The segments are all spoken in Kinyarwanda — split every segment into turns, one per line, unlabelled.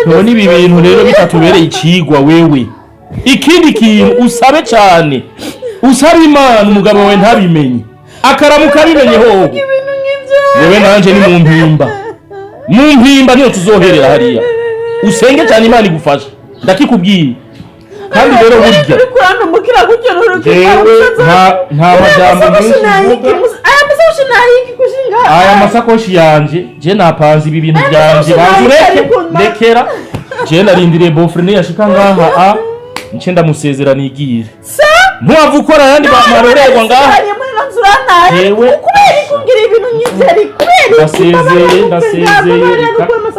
None ibi bintu rero bitatubereye ikigwa wewe ikindi kintu usabe cyane usaba Imana umugabo we ntabimenye akaramuka bimenye hoho wewe nanje ni mu mpimba niyo tuzoherera hariya usenge cyane Imana igufasha ndakikubwiye kandi rero burya nta majambo aya masakoshi yanje je napanze ibi bintu byanje banzureke ndekera je narindiriye boyfriend yashika ngaha nce ndamusezera nigire ntuwava ukora yandi bamarorerwa ngaha yewe
kubera kungira ibintu nyiteri kubera
ndasezeye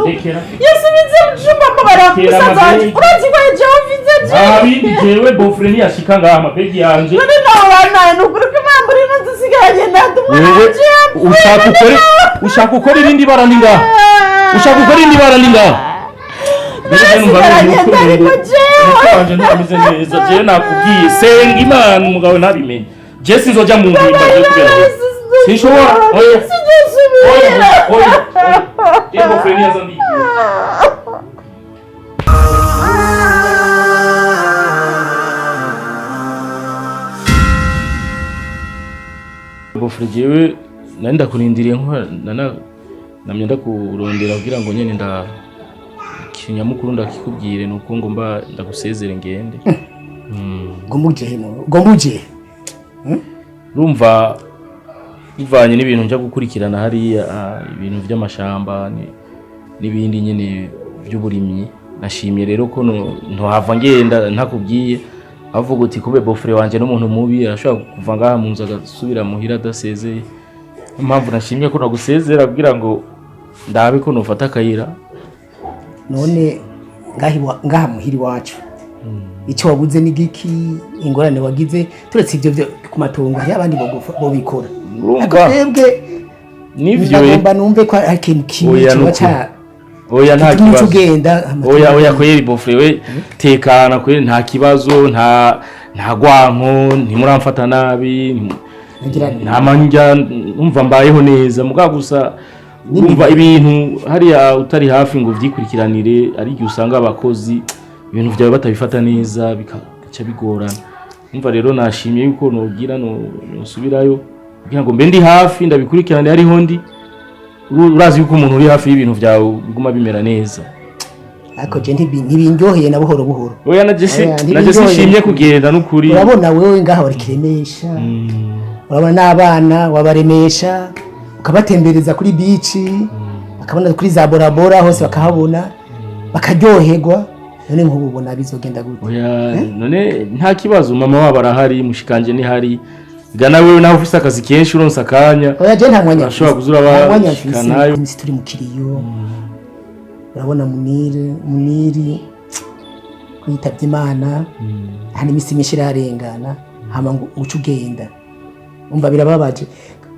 ndekera
yasubize mjumba ko barakusaza urazi ko jewe
jewe boyfriend yashika ngaha amapegi yanje
none nawe nukuri ko impamvu rino dusigaye ndatumwaje
ushaka ukora irindi bara ningaha je nakubwiye senga Imana umugabo ntabimenye je sinzoja mu mpimba je kubera sinshobora oya ego freni yazandiki bofre jewe nanda kurindiriye nko namye ndakurondera kugira ngo nyene kinyamukuru ndakikubwire nuko ngomba ndagusezere ngende
gomuje
rumva bivanye n'ibintu nja gukurikirana hariya ibintu by'amashamba n'ibindi nyene by'uburimyi nashimye rero ko ntohava ngenda ntakubwiye avuga uti kube bofre wanje n'umuntu mubi ashobora kuva ngaha mu nzu agasubira muhira adasezeye impamvu nashimye ko nagusezera kugira ngo ndabe ko nofata akayira
none ngaha muhiri wacu icyo wabuze ni giki ingorane wagize turetse ibyo ku matongo hari abandi bo bikora twebwe
nivyo
ngomba numve ko ari ikintu kimwe cyo
oya nta kibazo oya ko yeri bofre we tekana ko nta kibazo nta gwanko ntimuramfata nabi nta manja umva mbayeho neza muga gusa umva ibintu hariya utari hafi ngo vyikurikiranire ari gihe usanga abakozi ibintu byawe batabifata neza bikaca bigorana umva rero nashimye yuko nogira nosubirayo kugira ngo mbe ndi hafi ndabikurikirane hariho ndi urazi yuko umuntu uri hafi y'ibintu byawe biguma bimera neza
ako je ntibindyoheye na buhoro buhoro
oya naje sishimye kugenda n'ukuri
urabona wewe ngaha wari kiremesha urabona n'abana wabaremesha ukabatembereza kuri beach akabona kuri za borabora hose bakahabona bakaryoherwa none nk'ububona bizogenda gute
oya none nta kibazo mama wabo arahari mushikanje ni hari gana wewe nawe ufise akazi kenshi uronsa akanya
oya je nta mwanya
ashobora kuzura
abashikanayo turi mu kiriyo urabona muniri kwitavye Imana hani misi mishira arengana hama ngo ucu ugenda umva birababaje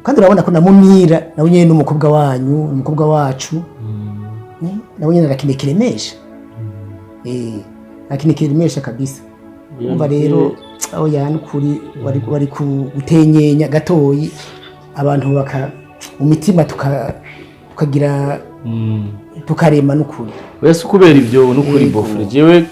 kandi urabona ko namunira nawe nyene n'umukobwa wanyu umukobwa wacu nawe nyene arakinekiremesha arakinekiremesha kabisa umva rero aho yani kuri wari kutenyenya gatoyi abantu baka umutima tukagira tukarema n'ukuri
wese kubera ivyo n'ukuri bofre jewe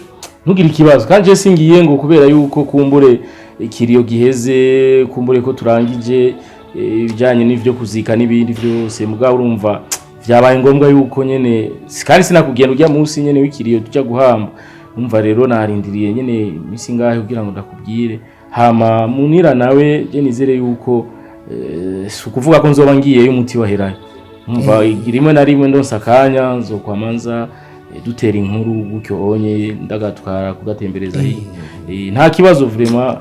ntugira ikibazo kandi je singiye ngo kubera yuko kumbure ikiriyo giheze kumbure ko turangije ibijanye n'ivyo kuzika n'ibindi byose mugabo urumva vyabaye ngombwa yuko nyene kandi sinakugenda ujya munsi nyene wikiriyo tujya guhamba umva rero narindiriye nyene misi ngahe kugira ngo ndakubwire hama munira nawe je nizere yuko sukuvuga ko nzoba ngiye y'umuti waherayo umva rimwe na rimwe ndonsa akanya nzokwamanza dutera inkuru gutyo onye ndagatwara kugatembereza nta kibazo vraiment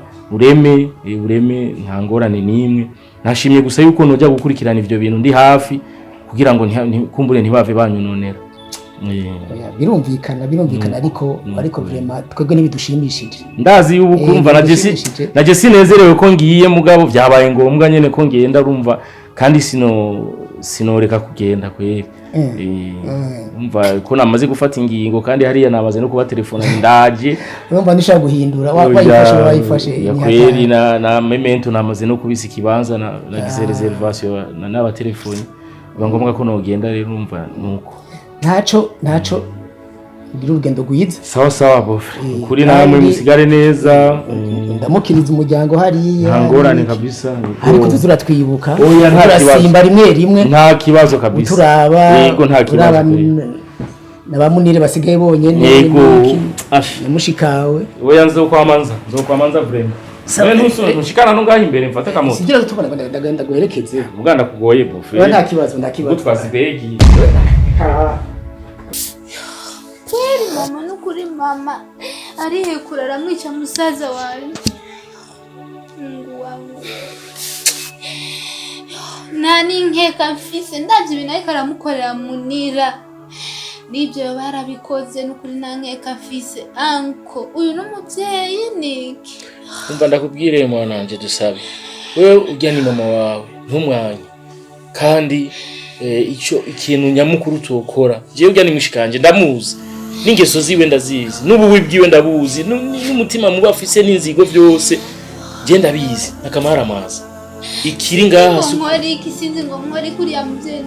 ureme nta ngorane nimwe nashimye gusa yuko nojya gukurikirana ivyo bintu ndi hafi kugira ngo kumbure ntibave banyononera
birumvikana ariko vraiment twebwe nibidushimishije
ndazi ubu kumva naje sinezerewe ko ngiye mugabo byabaye ngombwa nyene ko ngenda urumva kandi sinoreka kugenda kweri umva ko namaze gufata ingingo kandi hariya namaze no kuba telefone ndaje
urumva nishaka guhindura wayifashe
ya kweri na memento namaze no kubisa ikibanza na reservation n'aba telefone biba ngombwa ko nogenda rero urumva nuko ntaco ngira urugendo gwiza sawa bofe kuri namwe musigare neza
ndamukiriza umuryango hariya
ntangorane kabisa
ariko tuzura twibuka
turasimba
rimwe
nta kibazo kabisa
turaba
yego nta kibazo
nabamunire basigaye bonyene
yego
mushikawe
we yanzo kwamanza vraiment sabe ntushikana no ngaho imbere mfate kamoto
sigira tubona ndagenda guherekeze
muganda kugoye bofe
nta kibazo
gutwaza ibegi
kweli mama nukuri mama arihekura aramwica musaza wawe Mungu wangu nani nkeka mfise ndavye ibintu ariko aramukorera munira nibyo barabikoze nukuri nankeka mfise anko uyu n'umuvyeyi niki
umva ndakubwire mwana wanje dusabe wewe ujya ni mama wawe ntumwanya kandi ikintu nyamukuru tokora je ujya ni mushikanje ndamuzi n'ingeso ziwe ndazizi n'ubu wibwiwe ndabuzi n'umutima muba afise n'inzigo byose je ndabizi nakamara amazi ikiri ngaha
nkori kisinzi ngo nkori kuri ya muvye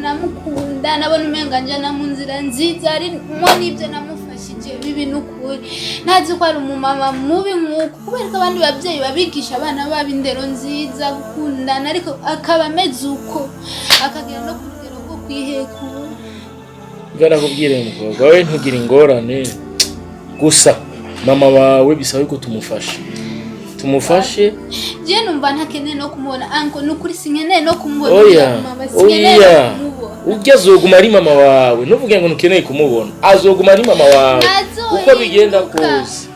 namukunda nabona umenganje na munzira nziza ari moni ibyo namufashije bibi nukuri nazi ko ari umumama mubi nkuko kubera ko abandi bavyeyi babigisha abana babindero nziza gukundana ariko akaba ameze uko akagira no kugera ko kwihekura
ngara kubwire mukobwa we ntugira ingorane gusa mama wawe bisaba ko tumufashe
je numva ntakeneye no kumubona anko nukuri sinkeneye no kumubona
mama ujya azoguma ari mama wawe nuvuge ngo ntukeneye kumubona azoguma ari mama wawe uko bigenda kose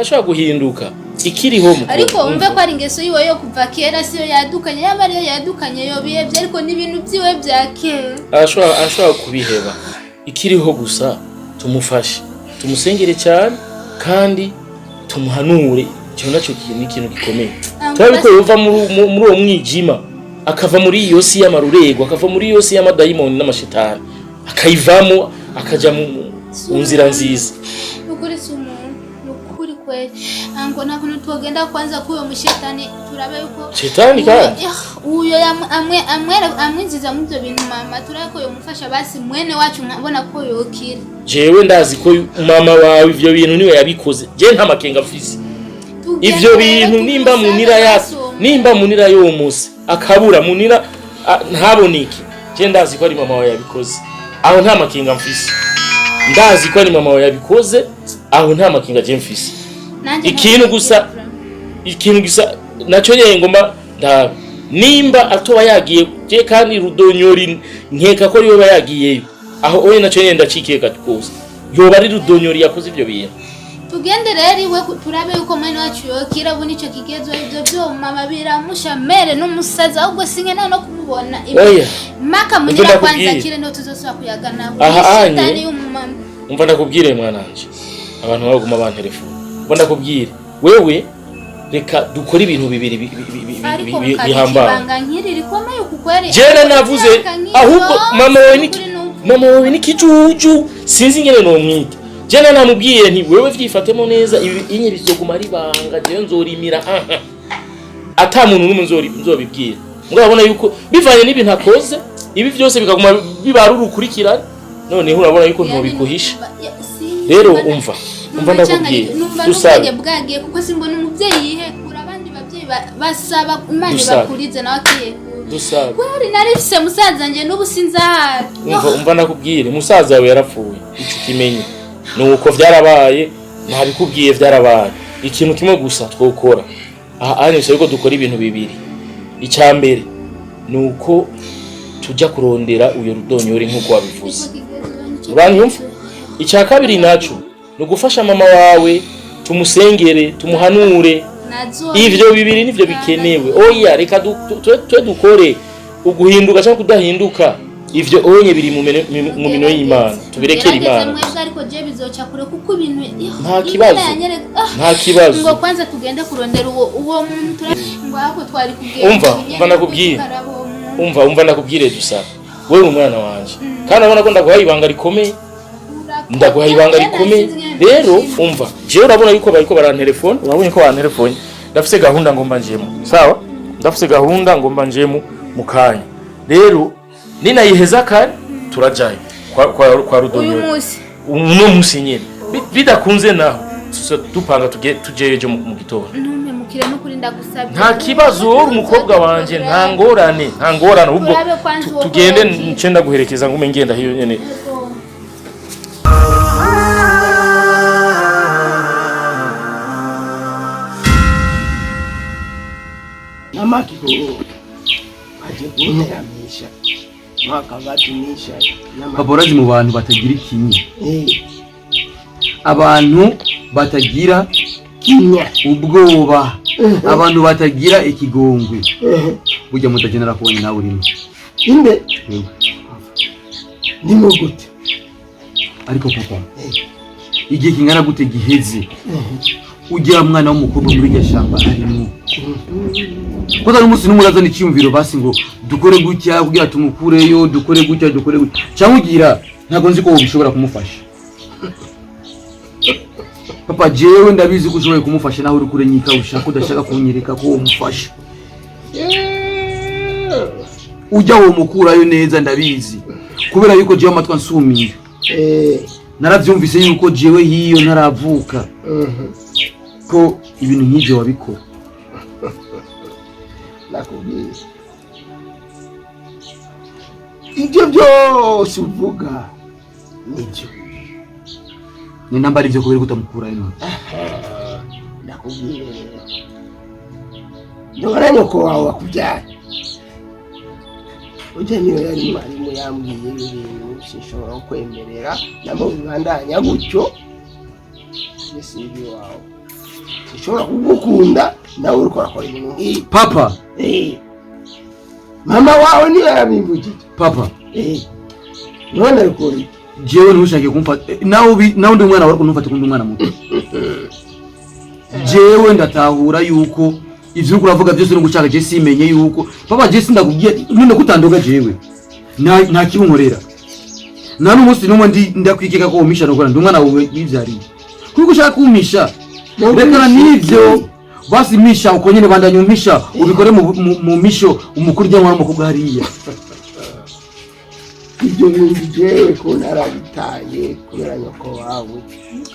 ashobora guhinduka ikiriho mukobwa
ariko umve ko ari ingeso yiwe yo kuva kera siyo yadukanye yaba ariyo yadukanye yo bihebye ariko n'ibintu byiwe bya kera
ashobora kubiheba ikiriho gusa tumufashe tumusengere cyane kandi tumuhanure cyo nacyo ni ikintu gikomeye twabiko yova muri uwo mwijima akava muri iyo si y'amarurego akava muri iyo si y'amadayimoni n'amashitani akayivamo akaja mu nzira nziza
ukuri nukuri kweli ango nakuntu tugenda kwanza kuyo mushetani turabe yuko
shetani kandi
uyo amwinjiza mu byo bintu mama turako yo mufasha basi mwene wacu nkabona ko yokira
jewe ndazi ko mama wawe ivyo bintu niwe yabikoze je nta makenga mfise ivyo bintu nimba munira yo musi akabura munira ntaboneke je ndazi ko ari mama wawe yabikoze aho nta makenga mfise ndazi ko ari mama wawe yabikoze aho nta makenga je mfise ikintu gusa naco yengomba nimba atoba yagiye je kandi rudonyori nkeka ko yoba yagiyeyo aho oye naco yenda cikeka twose yoba ari rudonyori yakoze ivyo bintu
tugende rero iwe turabe yuko mwene wacu yokira bu nico kigezo ivyo byo mama biramusha mere n'umusaza ahubwo sinkeneye no kumubona maka munyira kwanza kire no tuzosubira kuyagana shitani y'umumama
umva ndakubwire mwananje abantu baguma ban telefone umva ndakubwire wewe reka dukora ibintu bibiri bihambara jena navuze ahubwo mama wewe ni kijuju sinzi ngene no mwita jena namubwiye nti wewe vyifatemo neza inye bizoguma ari banga je nzorimira ata muntu n'umwe nzobibwira murabona yuko bivanye n'ibintu akoze ibi byose bikaguma bibarura ukurikirana none urabona yuko ntobikuhisha rero umva ndakubwiye
dusabe bwagiye kuko simbona umuvyeyi yihekura abandi bavyeyi basaba imana bakurize nawe akiyekura
dusabe
kwari narifise musaza nje n'ubu sinzahari
umva ndakubwire musaza wawe yarapfuye ico kimenye nuko vyarabaye ntabikubwiye vyarabaye ikintu kimwe gusa twokora anyesha yuko dukora ibintu bibiri icyambere nuko tujya kurondera uyo rudonyori nkuko wabivuze uranyumva icya kabiri naco no gufasha mama wawe tumusengere tumuhanure ivyo bibiri nivyo bikenewe oya reka dukore uguhinduka cyangwa kudahinduka ivyo onye biri mu mino y'Imana tubirekera Imana
ariko je bizoca kure kuko ibintu
nta kibazo
ngo kwanza tugende kurondera uwo muntu ngo ako twari kugenda
umva nakubwire dusa wewe umwana wanje kandi abona ko ndaguha ibanga rikomeye rero umva je urabona yuko bariko barantelefone urabonye ko bantelefone ndafise gahunda ngomba njemo sawa ndafise gahunda ngomba njemo mukanya rero ninayiheza kare turajaye kwa Rudonyo uno musi nyene bidakunze naho dupanga tujeje mu gitondo
mukire no kuri ndagusabye
nta kibazo umukobwa wanje nta ngorane ubwo tugende ncenda guherekeza ngume ngenda hiyo nyene
namaki ko aje kunteramisha mwakabatumisha
baborazi mu bantu batagira ikinya abantu batagira
kinya
ubwoba abantu batagira ikigongwe burya mutagenera kubona nawe urimo
inde ndimo gute
ariko papa igihe kingana gute giheze ujya mwana w'umukobwa muri gashamba arimo koza n'umunsi n'umurazana icyumviro basi ngo dukore gutya kugira tumukureyo dukore gutya cyangwa ugira ntago nzi ko ubishobora kumufasha papa jewe ndabizi ko ushoboye kumufasha naho uri kure nyika ushaka udashaka kunyereka ko umufasha ujya wo mukurayo neza ndabizi kubera yuko jewe amatwa nsumira naravyumvise yuko jewe hiyo ntaravuka ko ibintu nk'ibyo wabikora
nakubwiye ibyo byose uvuga nibyo
ni nambari byo kubera kutamukurayo none
nakubwiye ndora nyoko wawe wakubyaye uje niyo yari mwarimu yambwiye ibintu sinshobora kwemerera nabo bibandanya gutyo nisibi wawe sinshobora kugukunda nawe uriko urakora ibintu nk'ibi
papa
mama wawe niyo yarabimbugije
papa
none ariko
jewe ntushake kumfata nawe ndi umwana wariko ntumfate kundi umwana muto jewe ndatahura yuko ivyo uravuga byose no gushaka je simenye yuko papa je sindakubwiye ninde kutandoga jewe nta kibunkorera nta n'umunsi n'umwe ndakwikeka ko umisha no gora ndi umwana wawe bivyari kuko ushaka kumisha rekana nivyo basi misha uko nyene bandanyumisha ubikore mu misho umukuru rya mwana mukobwa hariya
ibyo bintu jewe ko narabitaye kubera nyoko wawe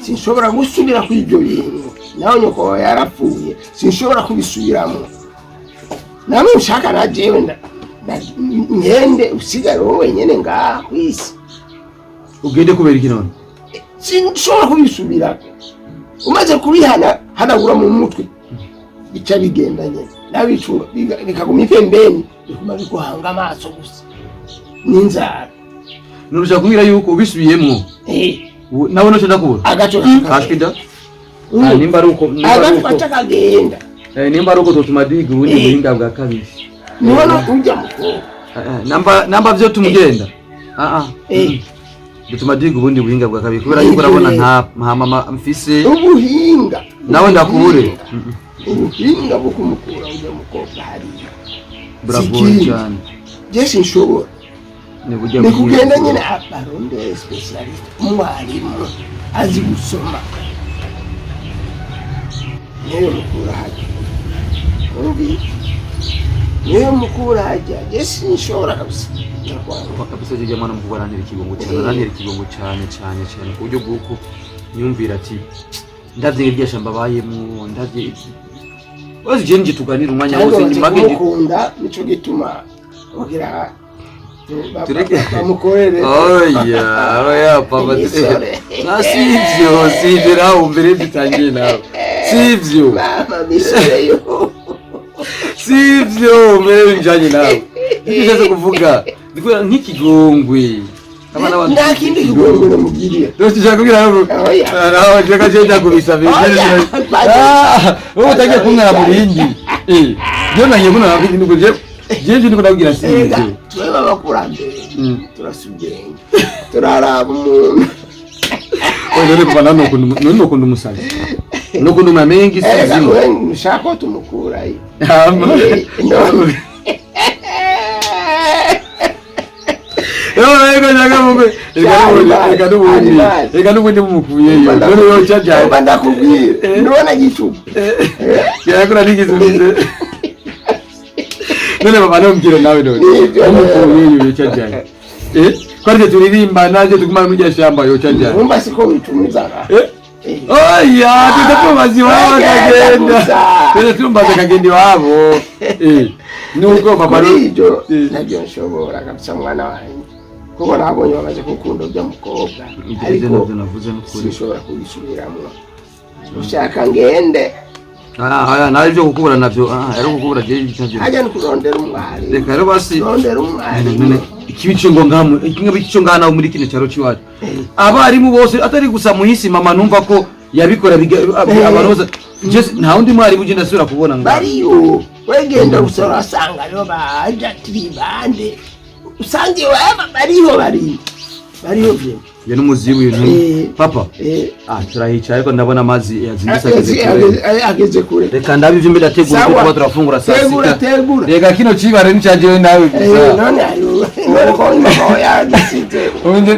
sinshobora gusubira kuri ibyo bintu nawe nyoko wawe yarapfuye sinshobora kubisubiramo namwe ushaka na jewe ngende usigare wowe wenyene ngaha kwisi
ugende kubera iki none
sinshobora kubisubira umaze kubihana hanagura mu mutwe bica bigendanye nabicunga bikaguma ipembeni bikuma biguhanga amaso gusa n'inzara
nurushaka kumira yuko ubisubiyemwo nawe no cyenda kubura
agaco
kashwida nimba ari uko
kagenda
nimba ari uko tutumadigi ubundi buhinga bwa kabiri
nibona ujya mukobwa
namba byo tumugenda tutumadigi ubundi buhinga bwa kabiri kubera yuko urabona nta mama mfise
ubuhinga
nawe ndakubure
ubuhinga bwo kumukura ujya mukobwa hariya
bravo cyane
je sinshobora ni kugenda nyine abaronde specialist umwarimu azi gusoma niyo mukura hajya ubi niyo mukura hajya je sinshobora kabisa
kabisa je mwana mukubara ntere kibongo cyane ku buryo bwuko nyumvira ati ndavye irya shamba bayemo ndavye wazi je nje tuganira umwanya wose nyimage
ndikunda nico gituma ugira
bamukorere oya papa sivyo nawe mbere bitangiye nawe sivyo
mama miseyo
sivyo mbere bijanye nawe ndikeze kuvuga ndikora nk'ikigongwe
nta kindi kigomba mugiriye
Dosti kubwira ngo naho jeka cyeja kubisabye wowe utagiye kumwara mu bindi byo nagiye kuna nabindi nuko je niko ndabwira sinzi
twe babakurambere turasubyenga turaraba umuntu
oyo papa none ko ndumusaza nuko ndumamengi sizimo
nshaka tumukura yi
Ega n'ubundi mumukuye yo none yo cyaje
ndakubwira none gicupa
yakora nigisubize none baba nambwira nawe none mumukuye yo cyaje kwari turirimba naje tugumana muri shamba yo cyaje
umba siko bitumizana
oya tudakubazi wabo kagenda tumbaza kagenda wabo nuko baba
rijo nabyo nshobora kabisa mwana wanjye kuko nabonye bamaze gukunda by'umukobwa ariko
navuze n'ukuri
sinshobora kubisubiramo ushaka ngende
naje byo gukubura nabyo ari gukubura je cyanje
ajya kurondera umwari
reka rero basi
rondera umwari
ikibico ngo ngamu ikinga bico ngana muri kino cyaro ciwacu abarimu bose atari gusa muhisi mama numva ko yabikora abanoza je nta undi mwari buje ndasubira kubona ngo
bariyo wegenda gusora sanga yo baja tribande usangiye waba bariyo bye
ye n'umuzibu yo papa turahica ariko ndabona amazi yazindisa
ageze kure
reka ndabivye imbere ategura ko turafungura saa sita reka kino cibare nicaje nawe
none ayo ko mama ya disize
unje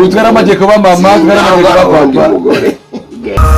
utwara amaje ko ba mama utwara amaje ko ba papa